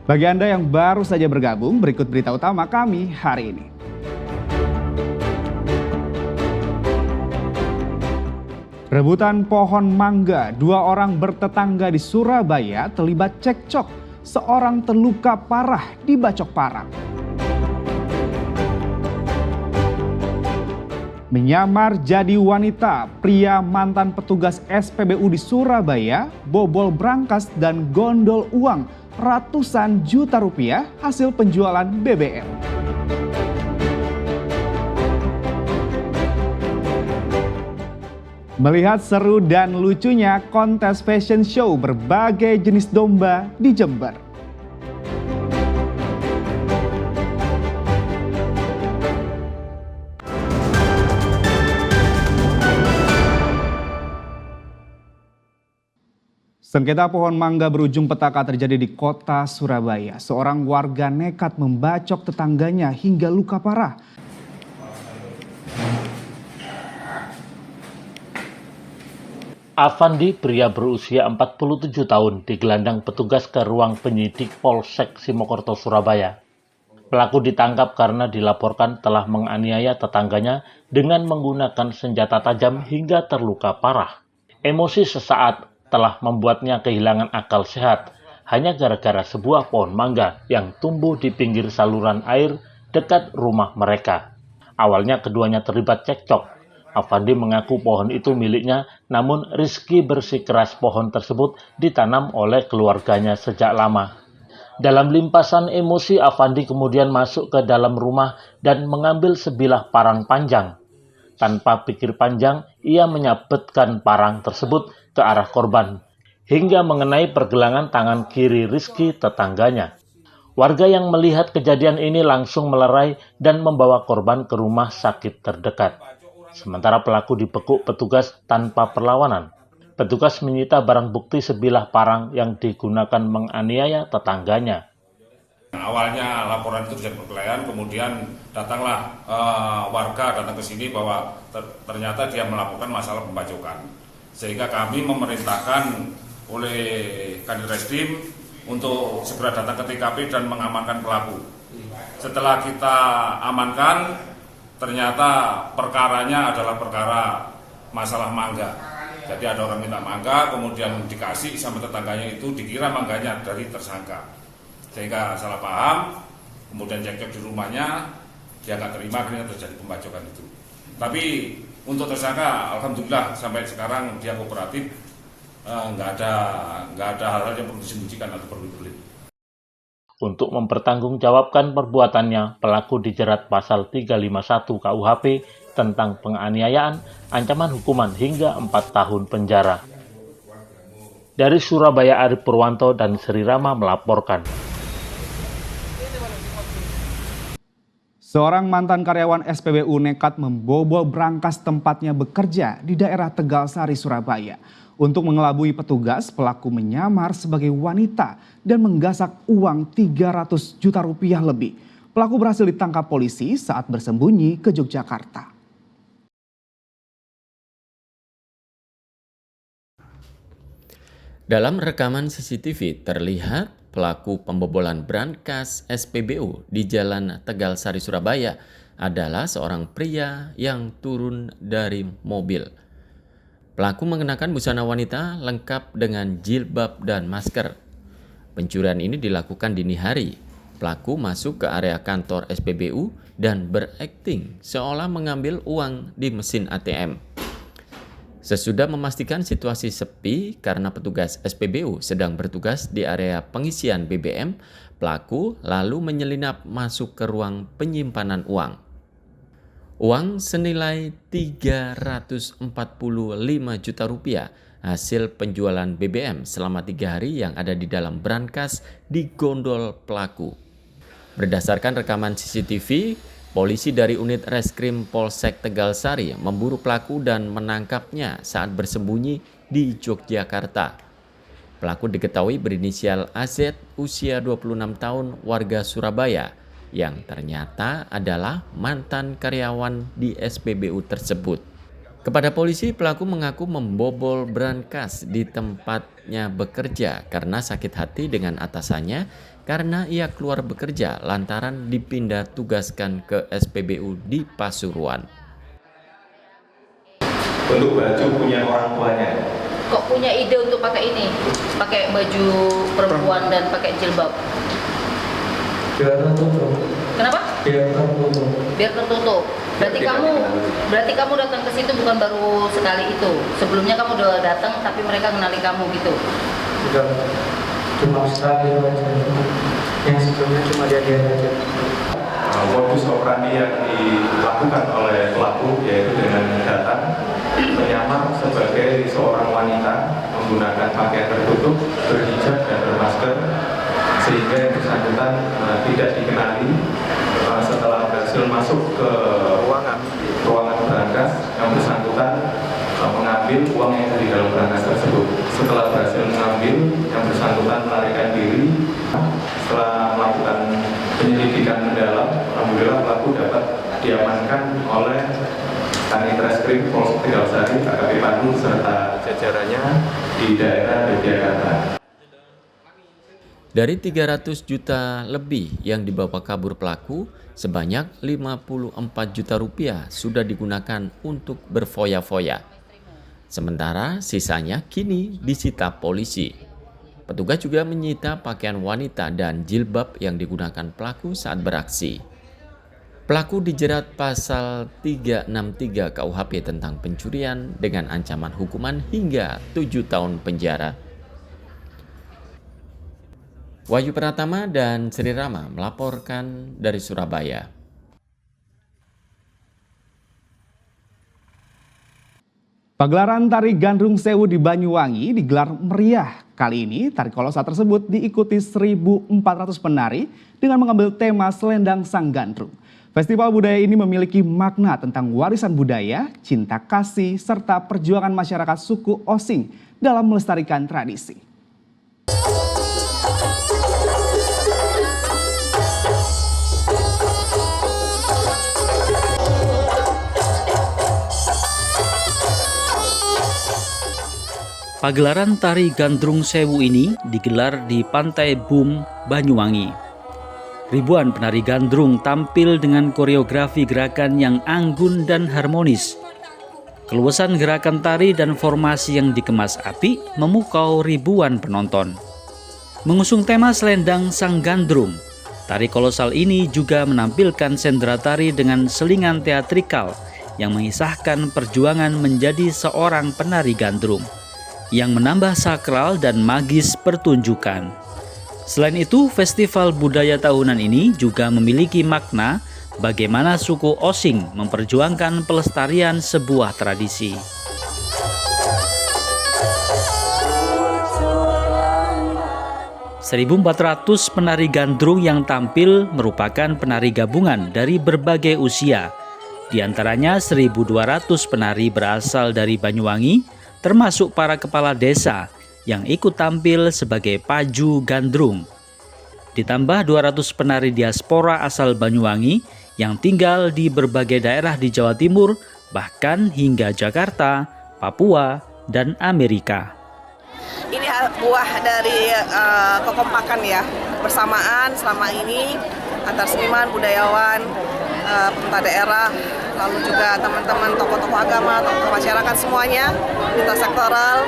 Bagi Anda yang baru saja bergabung, berikut berita utama kami hari ini. Rebutan pohon mangga, 2 orang bertetangga di Surabaya terlibat cekcok. Seorang terluka parah dibacok parang. Menyamar jadi wanita, pria mantan petugas SPBU di Surabaya bobol brankas dan gondol uang ratusan juta rupiah hasil penjualan BBM. Melihat seru dan lucunya kontes fashion show berbagai jenis domba di Jember. Sengketa pohon mangga berujung petaka terjadi di kota Surabaya. Seorang warga nekat membacok tetangganya hingga luka parah. Afandi, pria berusia 47 tahun, digelandang petugas ke ruang penyidik Polsek Simokerto, Surabaya. Pelaku ditangkap karena dilaporkan telah menganiaya tetangganya dengan menggunakan senjata tajam hingga terluka parah. Emosi sesaat telah membuatnya kehilangan akal sehat hanya gara-gara sebuah pohon mangga yang tumbuh di pinggir saluran air dekat rumah mereka. Awalnya keduanya terlibat cekcok. Afandi mengaku pohon itu miliknya, namun Rizky bersikeras pohon tersebut ditanam oleh keluarganya sejak lama. Dalam limpasan emosi, Afandi kemudian masuk ke dalam rumah dan mengambil sebilah parang panjang. Tanpa pikir panjang, ia menyabetkan parang tersebut ke arah korban, hingga mengenai pergelangan tangan kiri Rizky tetangganya. Warga yang melihat kejadian ini langsung melerai dan membawa korban ke rumah sakit terdekat. Sementara pelaku dibekuk petugas tanpa perlawanan. Petugas menyita barang bukti sebilah parang yang digunakan menganiaya tetangganya. Awalnya laporan itu terjadi perkelahian, kemudian datanglah warga datang ke sini bahwa ternyata dia melakukan masalah pembacokan. Sehingga kami memerintahkan oleh Kanit Reskrim untuk segera datang ke TKP dan mengamankan pelaku. Setelah kita amankan, ternyata perkaranya adalah perkara masalah mangga. Jadi ada orang minta mangga, kemudian dikasih sama tetangganya itu, dikira mangganya dari tersangka. Sehingga salah paham, kemudian cekcok di rumahnya, dia nggak terima, akhirnya terjadi pembacokan itu. Tapi untuk tersangka, alhamdulillah sampai sekarang dia kooperatif, nggak ada hal-hal yang perlu disembunyikan atau perlu dibelit. Untuk mempertanggungjawabkan perbuatannya, pelaku dijerat pasal 351 KUHP tentang penganiayaan, ancaman hukuman hingga 4 tahun penjara. Dari Surabaya, Arif Purwanto dan Sri Rama melaporkan. Seorang mantan karyawan SPBU nekat membobol brankas tempatnya bekerja di daerah Tegalsari, Surabaya. Untuk mengelabui petugas, pelaku menyamar sebagai wanita dan menggasak uang 300 juta rupiah lebih. Pelaku berhasil ditangkap polisi saat bersembunyi ke Yogyakarta. Dalam rekaman CCTV terlihat pelaku pembobolan brankas SPBU di Jalan Tegalsari, Surabaya adalah seorang pria yang turun dari mobil. Pelaku mengenakan busana wanita lengkap dengan jilbab dan masker. Pencurian ini dilakukan dini hari. Pelaku masuk ke area kantor SPBU dan berakting seolah mengambil uang di mesin ATM. Sesudah memastikan situasi sepi karena petugas SPBU sedang bertugas di area pengisian BBM, pelaku lalu menyelinap masuk ke ruang penyimpanan uang. Uang senilai 345 juta rupiah hasil penjualan BBM selama 3 hari yang ada di dalam brankas digondol pelaku. Berdasarkan rekaman CCTV, polisi dari unit Reskrim Polsek Tegalsari memburu pelaku dan menangkapnya saat bersembunyi di Yogyakarta. Pelaku diketahui berinisial AZ, usia 26 tahun, warga Surabaya, yang ternyata adalah mantan karyawan di SPBU tersebut. Kepada polisi, pelaku mengaku membobol brankas di tempatnya bekerja karena sakit hati dengan atasannya karena ia keluar bekerja lantaran dipindah tugaskan ke SPBU di Pasuruan. Untuk baju punya orang tuanya. Kok punya ide untuk pakai ini? Pakai baju perempuan dan pakai jilbab? Biar tertutup. Kenapa? Biar tertutup. Biar tertutup. Berarti kamu datang ke situ bukan baru sekali itu. Sebelumnya kamu udah datang tapi mereka kenali kamu gitu. Sudah cuma sekali aja. Yang sebelumnya cuma dia aja. Modus operandi yang dilakukan oleh pelaku yaitu dengan datang menyamar sebagai seorang wanita menggunakan pakaian tertutup, berhijab dan bermasker sehingga yang bersangkutan tidak dikenali. Setelah berhasil masuk ke ruangan brankas, yang bersangkutan mengambil uang yang ada di dalam brankas tersebut. Setelah berhasil mengambil, yang bersangkutan melarikan diri. Setelah melakukan penyelidikan mendalam, alhamdulillah pelaku dapat diamankan oleh Kanit Reskrim Polsek Tegalsari, AKP Pandu serta jajarannya di daerah Yogyakarta. Dari 300 juta lebih yang dibawa kabur pelaku, sebanyak 54 juta rupiah sudah digunakan untuk berfoya-foya. Sementara sisanya kini disita polisi. Petugas juga menyita pakaian wanita dan jilbab yang digunakan pelaku saat beraksi. Pelaku dijerat pasal 363 KUHP tentang pencurian dengan ancaman hukuman hingga 7 tahun penjara. Wahyu Pratama dan Sri Rama melaporkan dari Surabaya. Pagelaran Tari Gandrung Sewu di Banyuwangi digelar meriah. Kali ini tari kolosal tersebut diikuti 1.400 penari dengan mengambil tema Selendang Sang Gandrung. Festival budaya ini memiliki makna tentang warisan budaya, cinta kasih, serta perjuangan masyarakat suku Osing dalam melestarikan tradisi. Pagelaran Tari Gandrung Sewu ini digelar di Pantai Bum, Banyuwangi. Ribuan penari gandrung tampil dengan koreografi gerakan yang anggun dan harmonis. Keluasan gerakan tari dan formasi yang dikemas apik memukau ribuan penonton. Mengusung tema Selendang Sang Gandrung, tari kolosal ini juga menampilkan sendera tari dengan selingan teatrikal yang mengisahkan perjuangan menjadi seorang penari gandrung, yang menambah sakral dan magis pertunjukan. Selain itu, festival budaya tahunan ini juga memiliki makna bagaimana suku Osing memperjuangkan pelestarian sebuah tradisi. (1.400) penari gandrung yang tampil merupakan penari gabungan dari berbagai usia. Di antaranya 1.200 penari berasal dari Banyuwangi, termasuk para kepala desa yang ikut tampil sebagai paju gandrung. Ditambah 200 penari diaspora asal Banyuwangi yang tinggal di berbagai daerah di Jawa Timur, bahkan hingga Jakarta, Papua, dan Amerika. Ini buah dari kekompakan ya, bersamaan selama ini antar seniman, budayawan, pemerintah daerah, lalu juga teman-teman tokoh-tokoh agama, tokoh masyarakat semuanya, lintas sektoral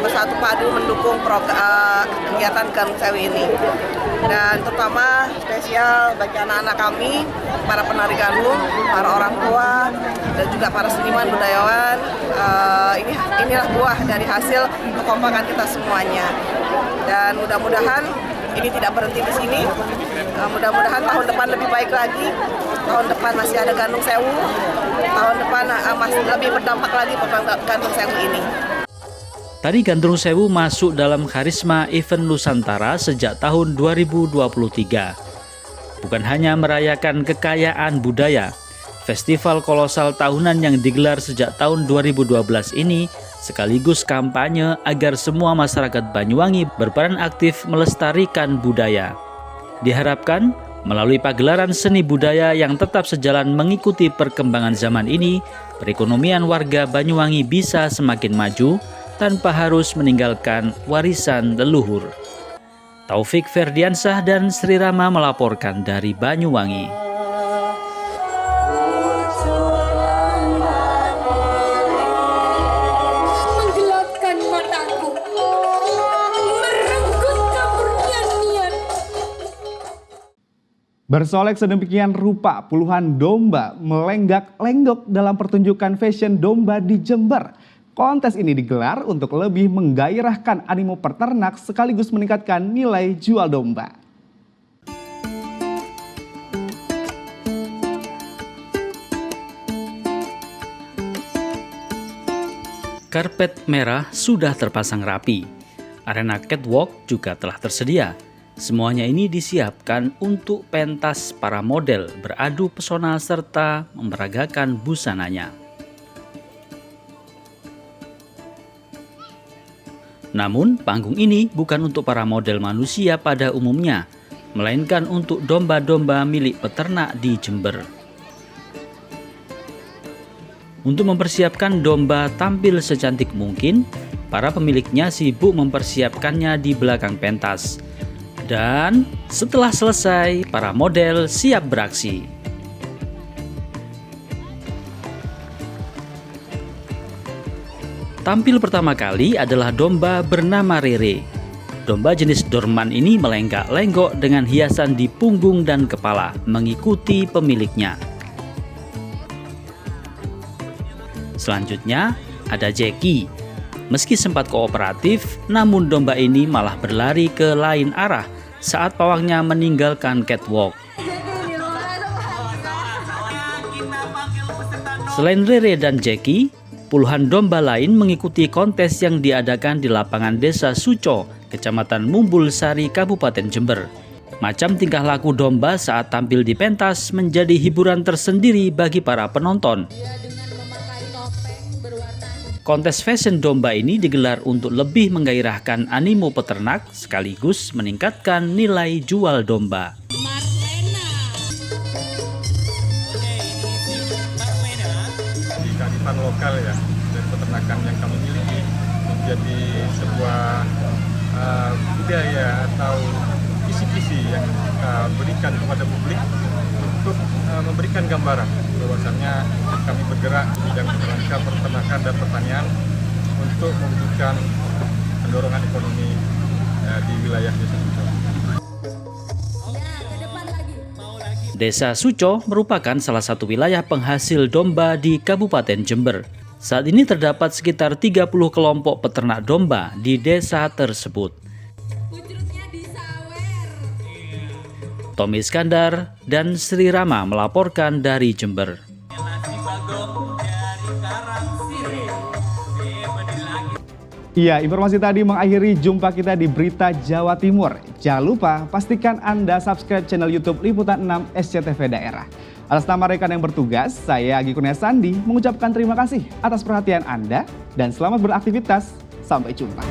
bersatu padu mendukung kegiatan Gandrung Sewu ini. Dan terutama spesial bagi anak-anak kami, para penari gandrung, para orang tua, dan juga para seniman budayawan. Inilah buah dari hasil kekompakan kita semuanya. Dan mudah-mudahan ini tidak berhenti di sini. Mudah-mudahan tahun depan lebih baik lagi. Tahun depan masih ada Gandrung Sewu. Tahun depan masih lebih berdampak lagi Gandrung Sewu ini. Tari Gandrung Sewu masuk dalam karisma event Nusantara sejak tahun 2023. Bukan hanya merayakan kekayaan budaya, festival kolosal tahunan yang digelar sejak tahun 2012 ini sekaligus kampanye agar semua masyarakat Banyuwangi berperan aktif melestarikan budaya. Diharapkan Melalui pagelaran seni budaya yang tetap sejalan mengikuti perkembangan zaman ini, perekonomian warga Banyuwangi bisa semakin maju tanpa harus meninggalkan warisan leluhur. Taufik Ferdiansah dan Sri Rama melaporkan dari Banyuwangi. Bersolek sedemikian rupa, puluhan domba melenggak-lenggok dalam pertunjukan fashion domba di Jember. Kontes ini digelar untuk lebih menggairahkan animo peternak sekaligus meningkatkan nilai jual domba. Karpet merah sudah terpasang rapi. Arena catwalk juga telah tersedia. Semuanya ini disiapkan untuk pentas para model beradu pesona serta memeragakan busananya. Namun, panggung ini bukan untuk para model manusia pada umumnya, melainkan untuk domba-domba milik peternak di Jember. Untuk mempersiapkan domba tampil secantik mungkin, para pemiliknya sibuk mempersiapkannya di belakang pentas. Dan setelah selesai, para model siap beraksi. Tampil pertama kali adalah domba bernama Rere. Domba jenis Dorman ini melenggak-lenggok dengan hiasan di punggung dan kepala, mengikuti pemiliknya. Selanjutnya ada Jackie. Meski sempat kooperatif, namun domba ini malah berlari ke lain arah saat pawangnya meninggalkan catwalk. Selain Rere dan Jackie, puluhan domba lain mengikuti kontes yang diadakan di lapangan Desa Suco, Kecamatan Mumbul Sari, Kabupaten Jember. Macam tingkah laku domba saat tampil di pentas menjadi hiburan tersendiri bagi para penonton. Kontes fashion domba ini digelar untuk lebih menggairahkan animo peternak sekaligus meningkatkan nilai jual domba. Di kearifan lokal ya, dan peternakan yang kami miliki menjadi sebuah budaya atau kisi-kisi yang kita berikan kepada publik untuk memberikan gambaran bahwasannya kami bergerak di bidang peternakan dan pertanian untuk mewujudkan pendorongan ekonomi di wilayah Desa Suco. Desa Suco merupakan salah satu wilayah penghasil domba di Kabupaten Jember. Saat ini terdapat sekitar 30 kelompok peternak domba di desa tersebut. Tommy Iskandar dan Sri Rama melaporkan dari Jember. Iya, informasi tadi mengakhiri jumpa kita di Berita Jawa Timur. Jangan lupa pastikan Anda subscribe channel YouTube Liputan 6 SCTV Daerah. Atas nama rekan yang bertugas, saya Agi Kurnia Sandi mengucapkan terima kasih atas perhatian Anda dan selamat beraktivitas. Sampai jumpa.